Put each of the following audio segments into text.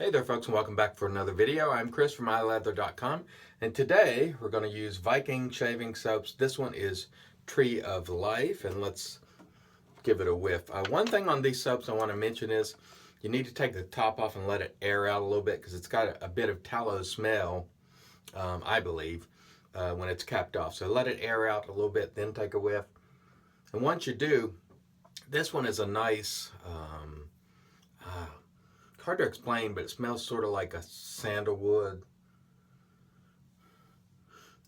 Hey there folks, and welcome back for another video. I'm Chris from iLeather.com, and today we're going to use Viking shaving soaps. This one is Tree of Life, and let's give it a whiff. One thing on these soaps I want to mention is you need to take the top off and let it air out a little bit because it's got a bit of tallow smell, I believe, when it's capped off. So let it air out a little bit, then take a whiff. And once you do, this one is a nice... hard to explain, but it smells sort of like a sandalwood.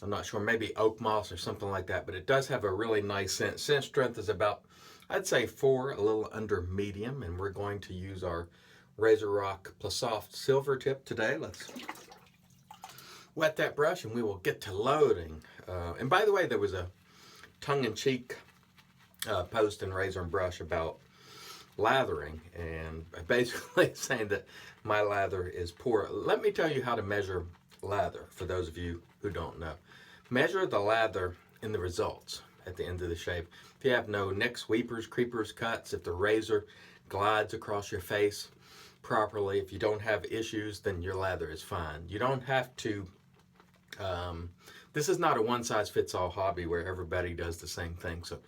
I'm not sure, maybe oak moss or something like that, but it does have a really nice scent. Scent strength is about, I'd say 4, a little under medium, and we're going to use our RazoRock Plissoft silver tip today. Let's wet that brush and we will get to loading. And by the way, there was a tongue-in-cheek post in Razor and Brush about lathering, and basically saying that my lather is poor. Let me tell you how to measure lather for those of you who don't know. Measure the lather in the results at the end of the shave. If you have no nicks, weepers, creepers, cuts, if the razor glides across your face properly, if you don't have issues, then your lather is fine. You don't have to, this is not a one-size-fits-all hobby where everybody does the same thing. So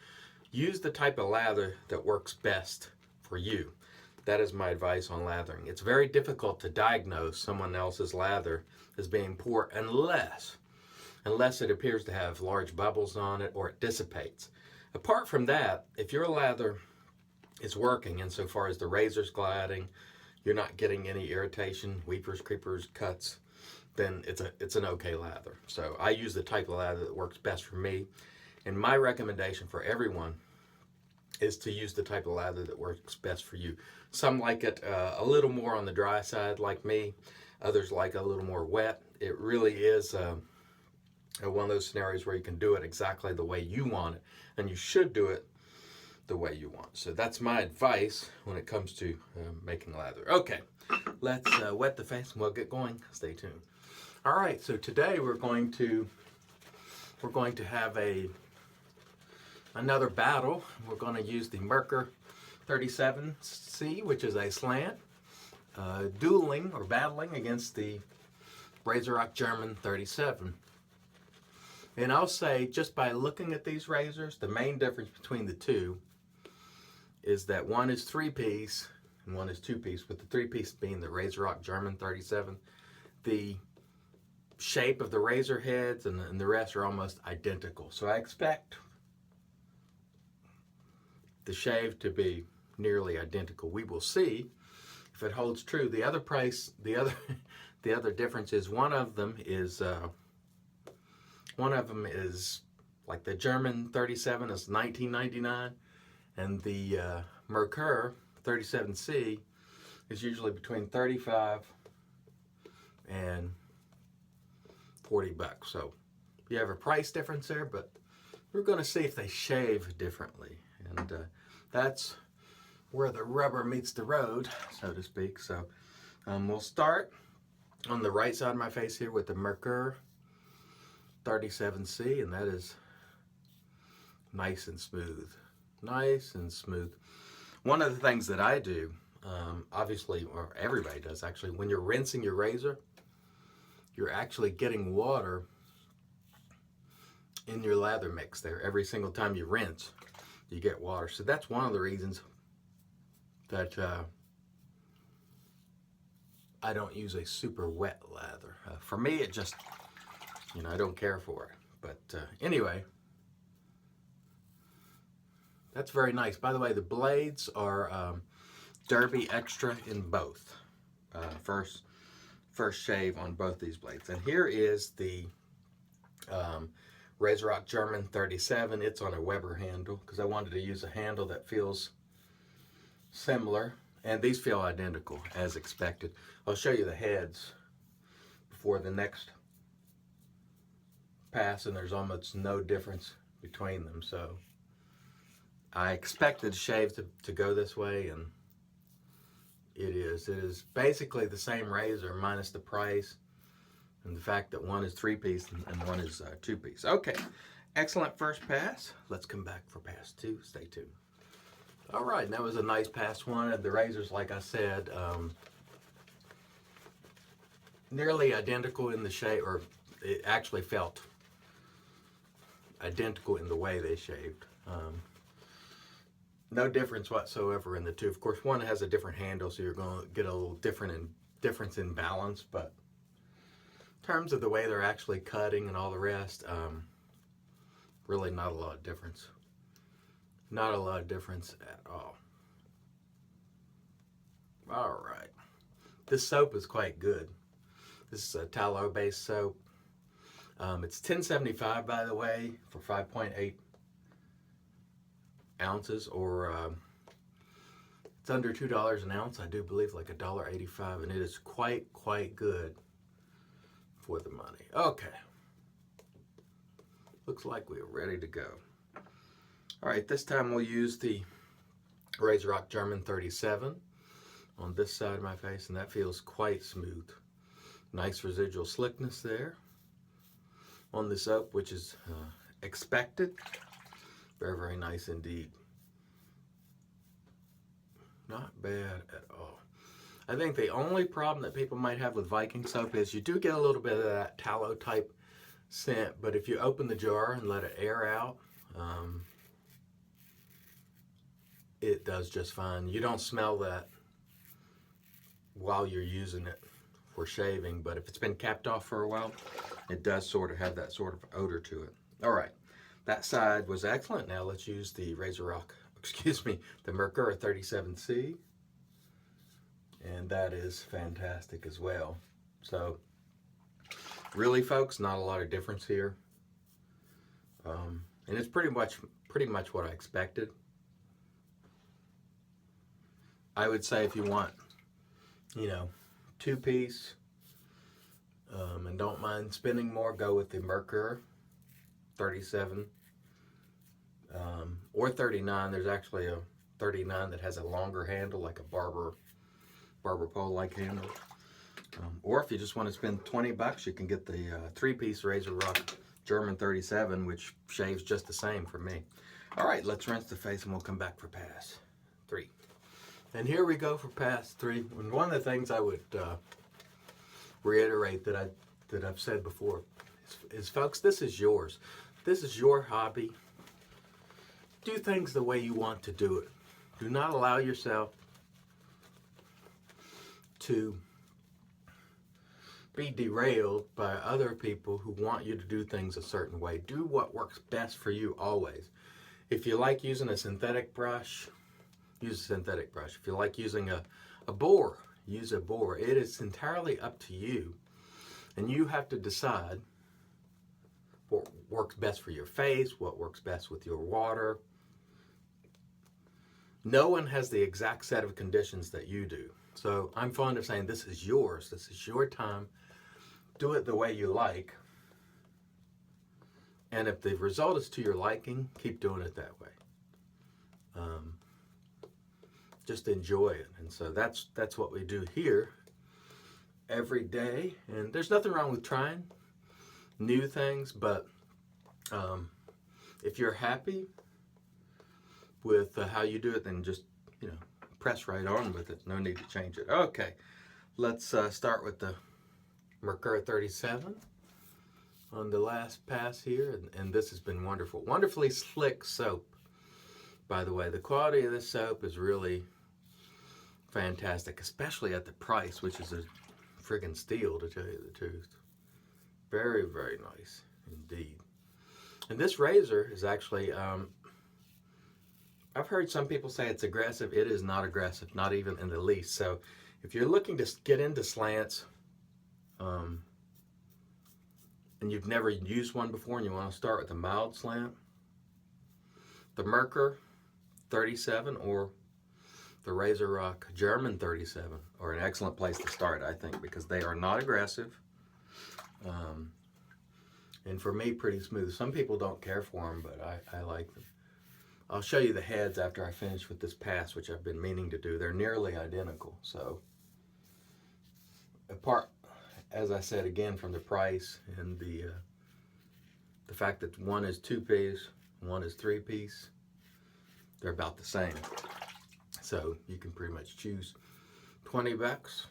use the type of lather that works best for you. That is my advice on lathering. It's very difficult to diagnose someone else's lather as being poor unless it appears to have large bubbles on it or it dissipates. Apart from that, if your lather is working insofar as the razor's gliding, you're not getting any irritation, weepers, creepers, cuts, then it's an okay lather. So I use the type of lather that works best for me. And my recommendation for everyone is to use the type of lather that works best for you. Some like it a little more on the dry side, like me. Others like a little more wet. It really is one of those scenarios where you can do it exactly the way you want it, and you should do it the way you want. So that's my advice when it comes to making lather. Okay, let's wet the face and we'll get going. Stay tuned. All right, so today we're going to have another battle. We're going to use the Merkur 37C, which is a slant, dueling or battling against the RazoRock German 37. And I'll say, just by looking at these razors, the main difference between the two is that one is 3-piece and one is 2-piece, with the 3-piece being the RazoRock German 37. The shape of the razor heads and the rest are almost identical. So I expect the shave to be nearly identical. We will see if it holds true. The other difference is one of them is like the German 37 is $19.99, and the Merkur 37C is usually between $35 and $40. So you have a price difference there, but we're going to see if they shave differently. And that's where the rubber meets the road, so to speak. So we'll start on the right side of my face here with the Merkur 37C, and that is nice and smooth. Nice and smooth. One of the things that I do, obviously, or everybody does actually, when you're rinsing your razor, you're actually getting water in your lather mix there. Every single time you rinse, you get water. So that's one of the reasons that I don't use a super wet lather. For me, it just, I don't care for it. But anyway, that's very nice. By the way, the blades are Derby Extra in both. First shave on both these blades. And here is the RazoRock German 37. It's on a Weber handle because I wanted to use a handle that feels similar, and these feel identical as expected. I'll show you the heads before the next pass, and there's almost no difference between them. So I expected the shave to go this way, and it is. It is basically the same razor minus the price and the fact that one is 3-piece and one is 2-piece. Okay, excellent first pass. Let's come back for pass 2. Stay tuned. All right, that was a nice pass 1. And the razors, like I said, nearly identical in the shape, or it actually felt identical in the way they shaved. No difference whatsoever in the two. Of course, one has a different handle, so you're going to get a little difference in balance, but in terms of the way they're actually cutting and all the rest, really not a lot of difference. Not a lot of difference at all. All right. This soap is quite good. This is a tallow-based soap. It's $10.75, by the way, for 5.8 ounces, or it's under $2 an ounce, I do believe, like $1.85, and it is quite good for the money. Okay. Looks like we're ready to go. All right, this time we'll use the RazoRock German 37 on this side of my face, and that feels quite smooth. Nice residual slickness there on the soap, which is expected. Very nice indeed. Not bad at all. I think the only problem that people might have with Viking soap is you do get a little bit of that tallow type scent, but if you open the jar and let it air out, it does just fine. You don't smell that while you're using it for shaving, but if it's been capped off for a while, it does sort of have that sort of odor to it. All right, that side was excellent. Now let's use the RazoRock, the Merkur 37C, and that is fantastic as well. So really, folks, not a lot of difference here, and it's pretty much what I expected. I would say if you want, two-piece, and don't mind spending more, go with the Merkur 37 or 39. There's actually a 39 that has a longer handle, like a barber pole-like handle. Or if you just want to spend $20, you can get the three-piece RazoRock German 37, which shaves just the same for me. All right, let's rinse the face and we'll come back for pass 3. And here we go for pass 3. And one of the things I would reiterate that I've said before is, folks, this is yours. This is your hobby. Do things the way you want to do it. Do not allow yourself to be derailed by other people who want you to do things a certain way. Do what works best for you always. If you like using a synthetic brush, use a synthetic brush. If you like using a bore, use a bore. It is entirely up to you. And you have to decide what works best for your face, what works best with your water. No one has the exact set of conditions that you do. So I'm fond of saying this is yours. This is your time. Do it the way you like. And if the result is to your liking, keep doing it that way. Just enjoy it. And so that's what we do here every day. And there's nothing wrong with trying new things, but if you're happy with how you do it, then just press right on with it. No need to change it. Okay, let's start with the Merkur 37 on the last pass here, and this has been wonderful. Wonderfully slick soap, by the way. The quality of this soap is really fantastic, especially at the price, which is a friggin' steal, to tell you the truth. Very nice indeed. And this razor is actually, I've heard some people say it's aggressive. It is not aggressive, not even in the least. So if you're looking to get into slants, and you've never used one before and you want to start with a mild slant, the Merkur 37 or the RazoRock German 37 are an excellent place to start, I think, because they are not aggressive. And for me, pretty smooth. Some people don't care for them, but I like them. I'll show you the heads after I finish with this pass, which I've been meaning to do. They're nearly identical. So, apart, as I said again, from the price and the fact that one is two-piece, one is three-piece, they're about the same. So you can pretty much choose $20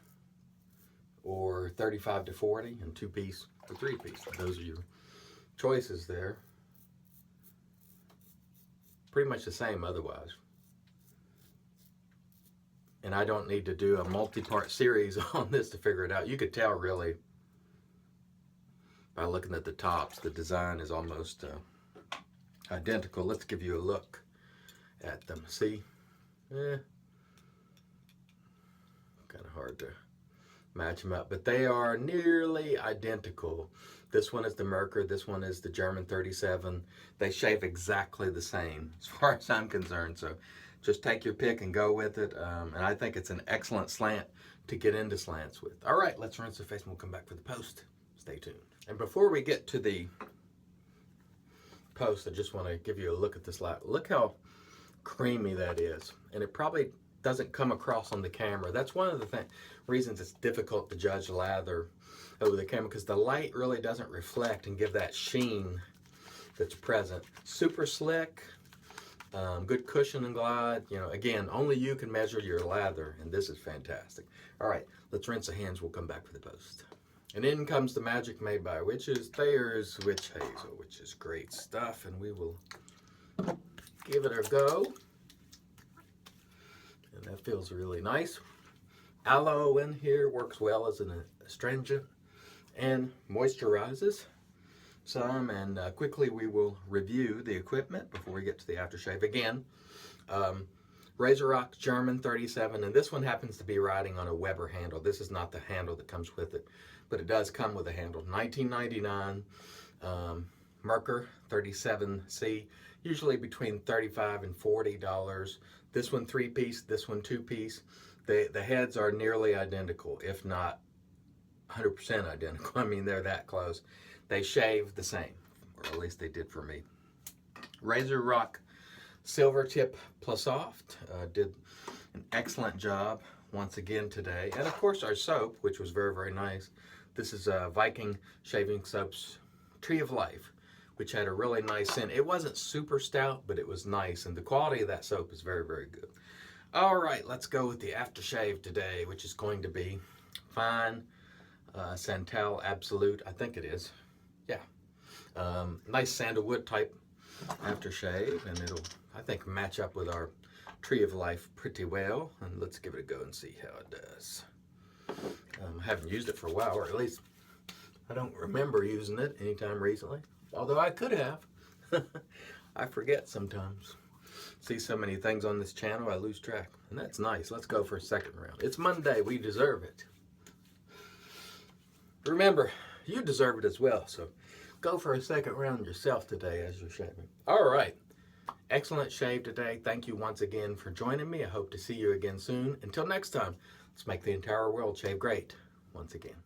or 35 to 40, and 2-piece or 3-piece. Those are your choices there. Pretty much the same otherwise. And I don't need to do a multi-part series on this to figure it out. You could tell really by looking at the tops, the design is almost identical. Let's give you a look at them. See? Kind of hard to match them up, but they are nearly identical. This one is the Merkur, this one is the German 37. They shave exactly the same as far as I'm concerned, so just take your pick and go with it. And I think it's an excellent slant to get into slants with. All right, let's rinse the face and we'll come back for the post. Stay tuned. And before we get to the post, I just want to give you a look at this light. Look how creamy that is. And it probably doesn't come across on the camera. That's one of the reasons it's difficult to judge lather over the camera, because the light really doesn't reflect and give that sheen that's present. Super slick, good cushion and glide. You know, again, only you can measure your lather, and this is fantastic. All right, let's rinse the hands. We'll come back for the post. And in comes the magic made by Witches. Thayer's Witch Hazel, which is great stuff, and we will give it a go. And that feels really nice. Aloe in here works well as an astringent and moisturizes some. And quickly we will review the equipment before we get to the aftershave. Again, RazoRock German 37, and this one happens to be riding on a Weber handle. This is not the handle that comes with it, but it does come with a handle. $19.99, Merkur 37C, usually between $35 and $40. This one 3-piece, this one 2-piece. The heads are nearly identical, if not 100% identical. I mean, they're that close. They shave the same, or at least they did for me. RazoRock Silver Tip Plissoft did an excellent job once again today. And of course our soap, which was very, very nice. This is Viking Shaving Soap's Tree of Life, which had a really nice scent. It wasn't super stout, but it was nice, and the quality of that soap is very, very good. All right, let's go with the aftershave today, which is going to be fine Santal Absolut, I think it is. Yeah, nice sandalwood type aftershave, and it'll, I think, match up with our Tree of Life pretty well. And let's give it a go and see how it does. I haven't used it for a while, or at least I don't remember using it anytime recently, although I could have. I forget sometimes. See so many things on this channel, I lose track, and that's nice. Let's go for a second round. It's Monday, we deserve it. Remember, you deserve it as well, so go for a second round yourself today as you're shaving. All right, excellent shave today. Thank you once again for joining me. I hope to see you again soon. Until next time, let's make the entire world shave great once again.